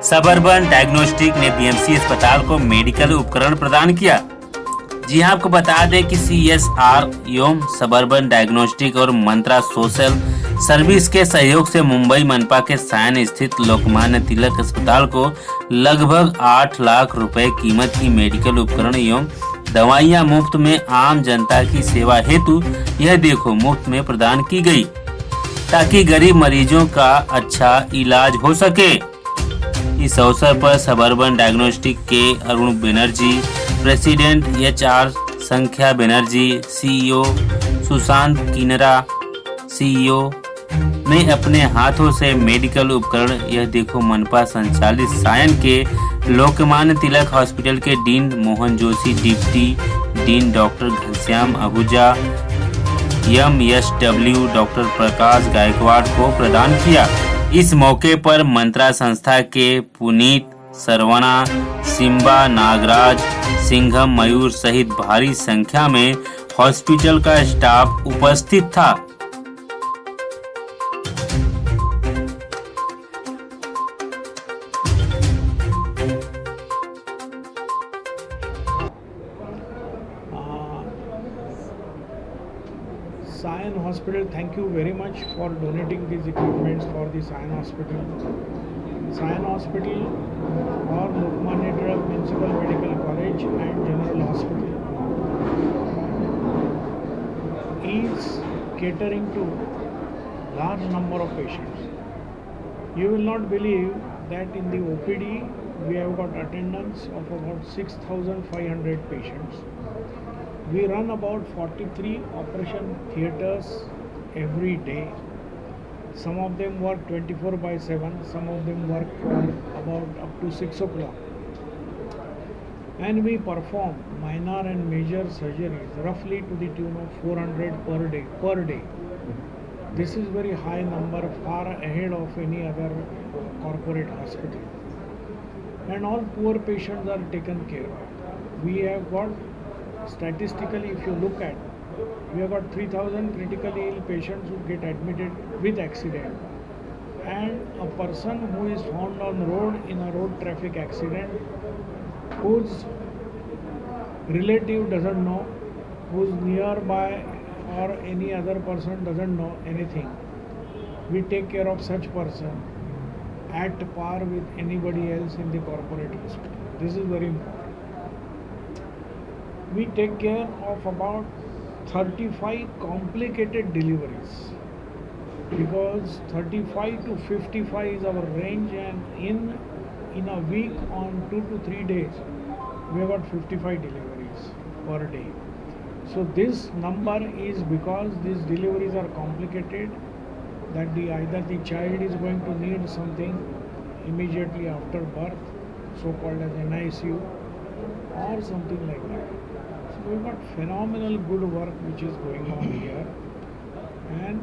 Suburban diagnostic ने BMC अस्पताल को मेडिकल उपकरण प्रदान किया। जी हाँ, आपको बता दें कि CSR एवं सबर्बन डायग्नोस्टिक और मंत्रा सोशल सर्विस के सहयोग से मुंबई मनपा के सायन स्थित लोकमान्य तिलक अस्पताल को लगभग 8 लाख रुपए कीमत की मेडिकल उपकरण एवं दवाइयां मुफ्त में आम जनता की सेवा हेतु यह देखो मुफ्त में प्रदान की गई, ताकि गरीब मरीजों का अच्छा इलाज हो सके। इस अवसर पर सबर्बन डायग्नोस्टिक के अरुण बनर्जी, प्रेसिडेंट HR संख्या बनर्जी, CEO सुशांत किनरा, CEO ने अपने हाथों से मेडिकल उपकरण यह देखो मनपा संचालित सायन के लोकमान्य तिलक हॉस्पिटल के dean Mohan Joshi, deputy dean doctor Ghanshyam Ahuja, MSW doctor Prakash Gaikwad को प्रदान किया। इस मौके पर मंत्रा संस्था के पुनीत, सरवणा, सिम्बा, नागराज, सिंघम, मयूर सहित भारी संख्या में हॉस्पिटल का स्टाफ उपस्थित था। Sion Hospital, thank you very much for donating these equipments for the Sion Hospital. Sion Hospital or Lokmanya Tilak Municipal Medical College and General Hospital is catering to large number of patients. You will not believe that in the OPD we have got attendance of about 6,500 patients. We run about 43 operation theatres every day. Some of them work 24/7, some of them work for about up to 6 o'clock. And we perform minor and major surgeries roughly to the tune of 400 per day. This is very high number, far ahead of any other corporate hospital. And all poor patients are taken care of. We have got, statistically if you look at, we have got 3,000 critically ill patients who get admitted with accident, and a person who is found on road in a road traffic accident, whose relative doesn't know, who's nearby or any other person doesn't know anything. We take care of such person at par with anybody else in the corporate hospital. This is very important. We take care of about 35 complicated deliveries, because 35 to 55 is our range, and in a week on 2 to 3 days we have got 55 deliveries per day. So this number is because these deliveries are complicated, that either the child is going to need something immediately after birth, so called as NICU or something like that. So we've got phenomenal good work which is going on here, and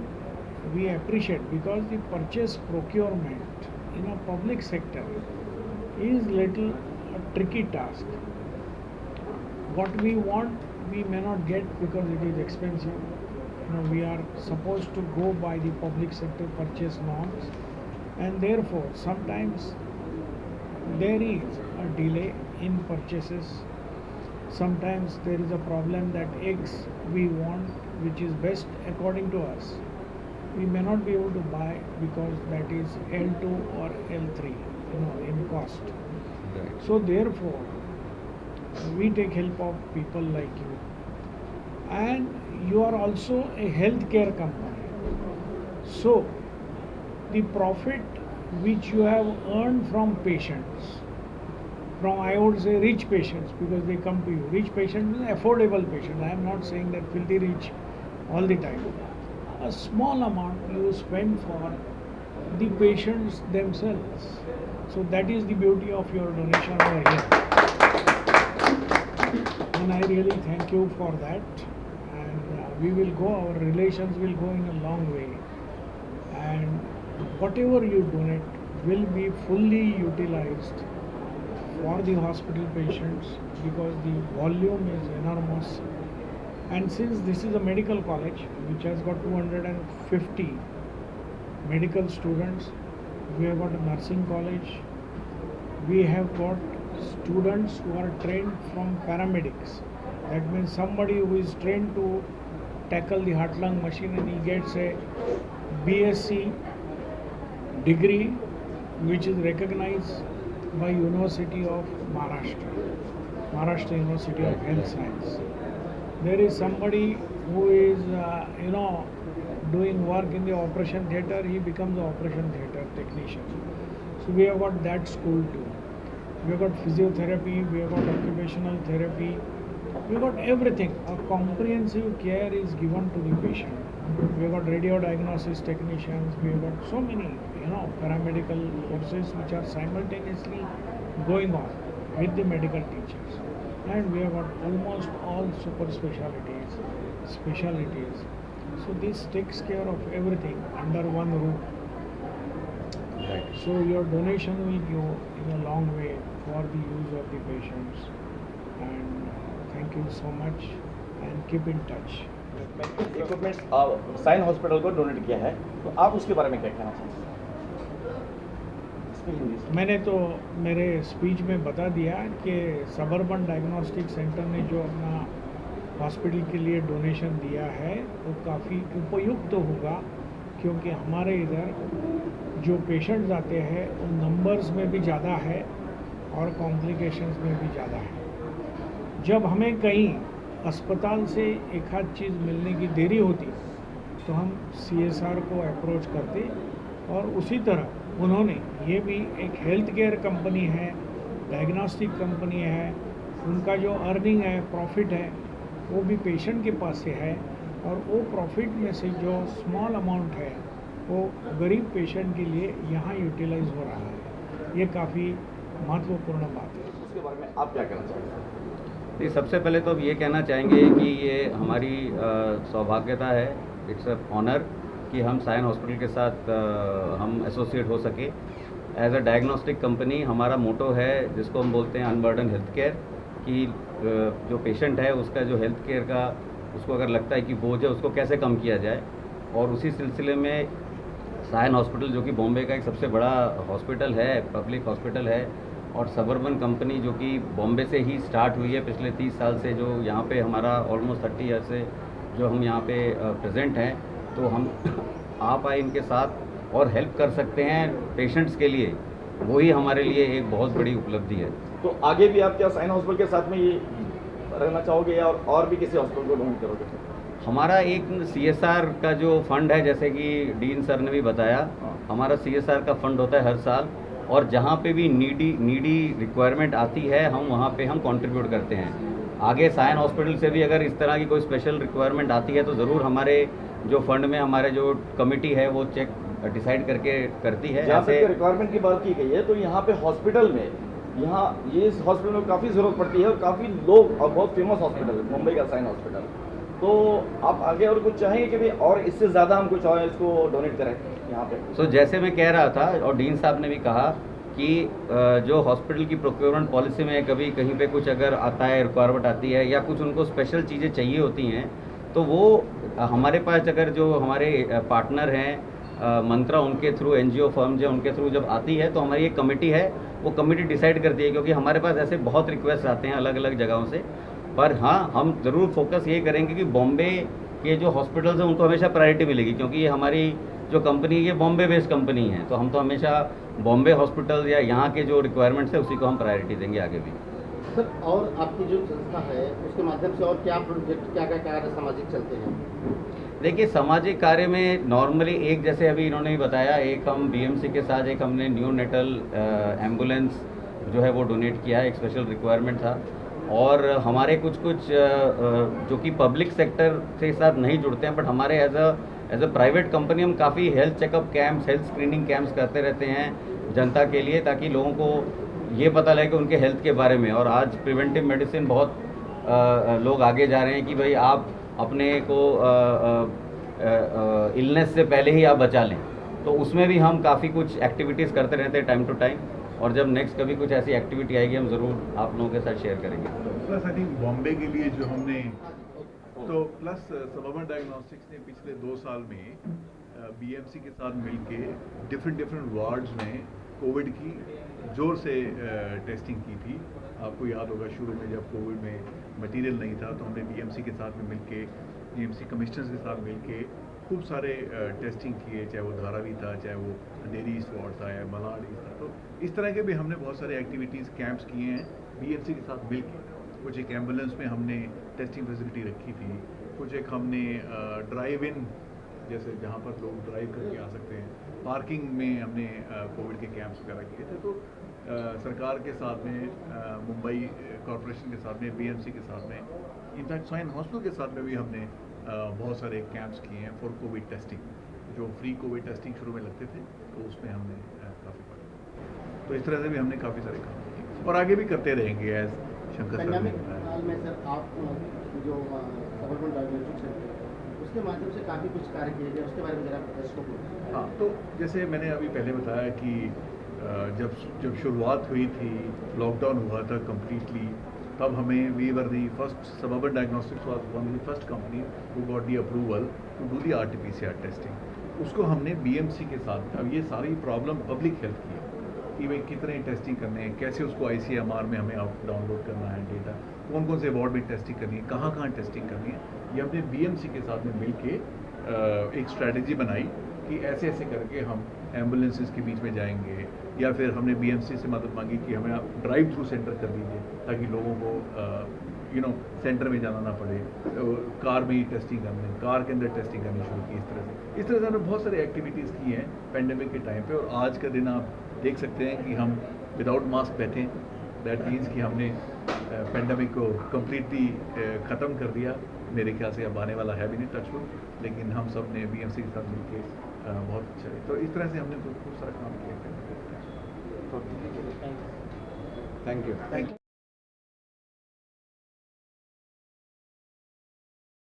we appreciate, because the purchase procurement in a public sector is little a tricky task. What we want we may not get because it is expensive. We are supposed to go by the public sector purchase norms, and therefore sometimes there is a delay in purchases. Sometimes there is a problem that X we want, which is best according to us, we may not be able to buy because that is L2 or L3 in cost. Right. So therefore we take help of people like you, and you are also a healthcare company. So the profit which you have earned from patients, from I would say rich patients, because they come to you, rich patients means affordable patients. I am not saying that filthy rich all the time. A small amount you spend for the patients themselves. So that is the beauty of your donation over here, and I really thank you for that. And we will go, our relations will go in a long way, and whatever you donate will be fully utilized for the hospital patients, because the volume is enormous. And since this is a medical college which has got 250 medical students, we have got a nursing college, we have got students who are trained from paramedics. That means somebody who is trained to tackle the heart-lung machine and he gets a BSc degree which is recognized by University of Maharashtra University of Health Science. There is somebody who is doing work in the operation theatre, he becomes an operation theatre technician. So we have got that school too. We have got physiotherapy, we have got occupational therapy, we have got everything. A comprehensive care is given to the patient. We have got radio diagnosis technicians, we have got so many paramedical courses which are simultaneously going on with the medical teachers. And we have got almost all super specialities. So this takes care of everything under one roof. Right. So your donation will go in a long way for the use of the patients. And thank you so much and keep in touch. Equipments Sion hospital को donate किया है, तो आप उसके बारे में क्या कहना चाहते हैं? मैंने तो मेरे स्पीच में बता दिया कि सबर्बन डायग्नोस्टिक सेंटर ने जो अपना हॉस्पिटल के लिए डोनेशन दिया है वो काफ़ी उपयुक्त होगा, क्योंकि हमारे इधर जो पेशेंट्स आते हैं वो नंबर्स में भी ज़्यादा है और कॉम्प्लिकेशंस में भी ज़्यादा है। जब हमें कहीं अस्पताल से एक आध चीज़ मिलने की देरी होती तो हम CSR को अप्रोच करते, और उसी तरह उन्होंने ये भी एक हेल्थ केयर कंपनी है, डायग्नोस्टिक कंपनी है, उनका जो अर्निंग है, प्रॉफिट है, वो भी पेशेंट के पास से है, और वो प्रॉफिट में से जो स्मॉल अमाउंट है वो गरीब पेशेंट के लिए यहाँ यूटिलाइज हो रहा है। ये काफ़ी महत्वपूर्ण बात है। उसके बारे में आप क्या कहना चाहते हैं? नहीं, सबसे पहले तो अब ये कहना चाहेंगे कि ये हमारी सौभाग्यता है, इट्स अ ऑनर कि हम साइन हॉस्पिटल के साथ हम एसोसिएट हो सके। एज अ डायग्नोस्टिक कंपनी हमारा मोटो है जिसको हम बोलते हैं अनबर्डन हेल्थ केयर, कि जो पेशेंट है उसका जो हेल्थ केयर का उसको अगर लगता है कि बोझ है उसको कैसे कम किया जाए। और उसी सिलसिले में साइन हॉस्पिटल जो कि बॉम्बे का एक सबसे बड़ा हॉस्पिटल है, पब्लिक हॉस्पिटल है, और सबर्बन कंपनी जो कि बॉम्बे से ही स्टार्ट हुई है पिछले 30 साल से, जो यहाँ पे हमारा ऑलमोस्ट 30 ईयर से जो हम यहाँ पे प्रेजेंट हैं, तो हम आप आए इनके साथ और हेल्प कर सकते हैं पेशेंट्स के लिए, वही हमारे लिए एक बहुत बड़ी उपलब्धि है। तो आगे भी आप क्या साइन हॉस्पिटल के साथ में ये रहना चाहोगे या और भी किसी हॉस्पिटल को डोनेट करोगे? हमारा एक CSR का जो फंड है, जैसे कि डीन सर ने भी बताया, हमारा CSR का फंड होता है हर साल, और जहाँ पे भी नीडी रिक्वायरमेंट आती है हम वहाँ पे हम कंट्रीब्यूट करते हैं। आगे साइन हॉस्पिटल से भी अगर इस तरह की कोई स्पेशल रिक्वायरमेंट आती है तो ज़रूर हमारे जो फंड में हमारे जो कमेटी है वो चेक डिसाइड करके करती है। जहाँ तक रिक्वायरमेंट की बात की गई है, तो यहाँ पे हॉस्पिटल में ये इस हॉस्पिटल में काफ़ी ज़रूरत पड़ती है और काफ़ी लोग, और बहुत फेमस हॉस्पिटल है मुंबई का साइन हॉस्पिटल। तो आप आगे और कुछ चाहेंगे कि भाई और इससे ज़्यादा हम कुछ और इसको डोनेट करें यहाँ पे? जैसे मैं कह रहा था और डीन साहब ने भी कहा कि जो हॉस्पिटल की प्रोक्योरमेंट पॉलिसी में कभी कहीं पे कुछ अगर आता है, रिक्वायरमेंट आती है या कुछ उनको स्पेशल चीज़ें चाहिए होती हैं, तो वो हमारे पास अगर जो हमारे पार्टनर हैं मंत्रा, उनके थ्रू NGO फर्म जो उनके थ्रू जब आती है तो हमारी एक कमेटी है, वो कमेटी डिसाइड करती है, क्योंकि हमारे पास ऐसे बहुत रिक्वेस्ट आते हैं अलग अलग जगहों से। पर हाँ, हम ज़रूर फोकस ये करेंगे कि बॉम्बे के जो हॉस्पिटल्स हैं उनको हमेशा प्रायोरिटी मिलेगी, क्योंकि ये हमारी जो कंपनी है ये बॉम्बे बेस्ड कंपनी है, तो हम तो हमेशा बॉम्बे हॉस्पिटल या यहाँ के जो रिक्वायरमेंट्स है उसी को हम प्रायोरिटी देंगे आगे भी। सर, और आपकी जो संस्था है उसके माध्यम से और क्या प्रोजेक्ट, क्या क्या कार्य सामाजिक चलते हैं? देखिए, सामाजिक कार्य में नॉर्मली एक, जैसे अभी इन्होंने भी बताया, एक हम BMC के साथ एक हमने न्यूनेटल एम्बुलेंस जो है वो डोनेट किया है, एक स्पेशल रिक्वायरमेंट था। और हमारे कुछ जो कि पब्लिक सेक्टर के साथ नहीं जुड़ते हैं, बट हमारे एज अ प्राइवेट कंपनी हम काफ़ी health checkup camps, health screening camps करते रहते हैं जनता के लिए, ताकि लोगों को ये पता लगे उनके हेल्थ के बारे में। और आज प्रिवेंटिव मेडिसिन बहुत लोग आगे जा रहे हैं कि भाई आप अपने को इलनेस से पहले ही आप बचा लें, तो उसमें भी हम काफ़ी कुछ एक्टिविटीज़ करते रहते हैं टाइम टू टाइम, और जब नेक्स्ट कभी कुछ ऐसी एक्टिविटी आएगी हम ज़रूर आप लोगों के साथ शेयर करेंगे। प्लस आई थिंक बॉम्बे के लिए जो हमने तो प्लस सबर्बन डायग्नोस्टिक्स ने पिछले 2 साल में BMC के साथ मिलके डिफरेंट वार्ड्स में कोविड की जोर से टेस्टिंग की थी। आपको याद होगा शुरू में जब कोविड में मटेरियल नहीं था तो हमने बीएमसी के साथ में मिलके, बीएमसी कमिश्नर्स के साथ मिलके खूब सारे टेस्टिंग किए, चाहे वो धारावी था, चाहे वो अंधेरी स्पॉट था या मलाड था। तो इस तरह के भी हमने बहुत सारे एक्टिविटीज़ कैंप्स किए हैं बीएमसी के साथ मिलके। कुछ एक एम्बुलेंस में हमने टेस्टिंग फैसिलिटी रखी थी, कुछ एक हमने ड्राइव इन, जैसे जहाँ पर लोग ड्राइव करके आ सकते हैं, पार्किंग में हमने कोविड के कैंप्स वगैरह किए थे। तो सरकार के साथ में, मुंबई कॉरपोरेशन के साथ में, बीएमसी के साथ में, इनफैक्ट साइन हॉस्पिटल के साथ में भी हमने बहुत सारे कैंप्स किए हैं फॉर कोविड टेस्टिंग। जो फ्री कोविड टेस्टिंग शुरू में लगते थे तो उसमें हमने काफ़ी पढ़ा। तो इस तरह से भी हमने काफ़ी सारे काम किए और आगे भी करते रहेंगे। एज शंकर सर ने बताया में सर आप जो सबर्बन डायग्नोस्टिक सेंटर उसके माध्यम से काफ़ी कुछ कार्य किए गए, उसके बारे में जरा दर्शकों को। हाँ, तो जैसे मैंने अभी पहले बताया कि जब शुरुआत हुई थी, लॉकडाउन हुआ था कम्प्लीटली, तब हमें we were the first suburban diagnostics was one of the first company who got the approval to do the RTPCR testing. उसको हमने बीएमसी के साथ, अब ये सारी प्रॉब्लम पब्लिक हेल्थ की है कि भाई कितने टेस्टिंग करने हैं, कैसे उसको आईसीएमआर में हमें डाउनलोड करना है डेटा, कौन कौन से वार्ड में टेस्टिंग करनी है, कहाँ कहाँ टेस्टिंग करनी है। ये हमने बीएमसी के साथ में मिल के एक स्ट्रैटेजी बनाई कि ऐसे ऐसे करके हम एम्बुलेंसेस के बीच में जाएंगे, या फिर हमने बीएमसी से मदद मांगी कि हमें आप ड्राइव थ्रू सेंटर कर दीजिए ताकि लोगों को सेंटर में जाना ना पड़े, कार में ही टेस्टिंग करने, कार के अंदर टेस्टिंग करनी शुरू की। इस तरह से हमने बहुत सारी एक्टिविटीज़ की हैं पेंडेमिक के टाइम पे। और आज का दिन आप देख सकते हैं कि हम विदाउट मास्क बैठे हैं। दैट मीन्स कि हमने पेंडेमिक को कम्प्लीटली ख़त्म कर दिया। मेरे ख्याल से अब आने वाला है भी नहीं, टचवुड, लेकिन हम सब ने बीएमसी के साथ मिलकर बहुत अच्छा है। तो इस तरह से हमने खूब सारा काम किया। Thank you.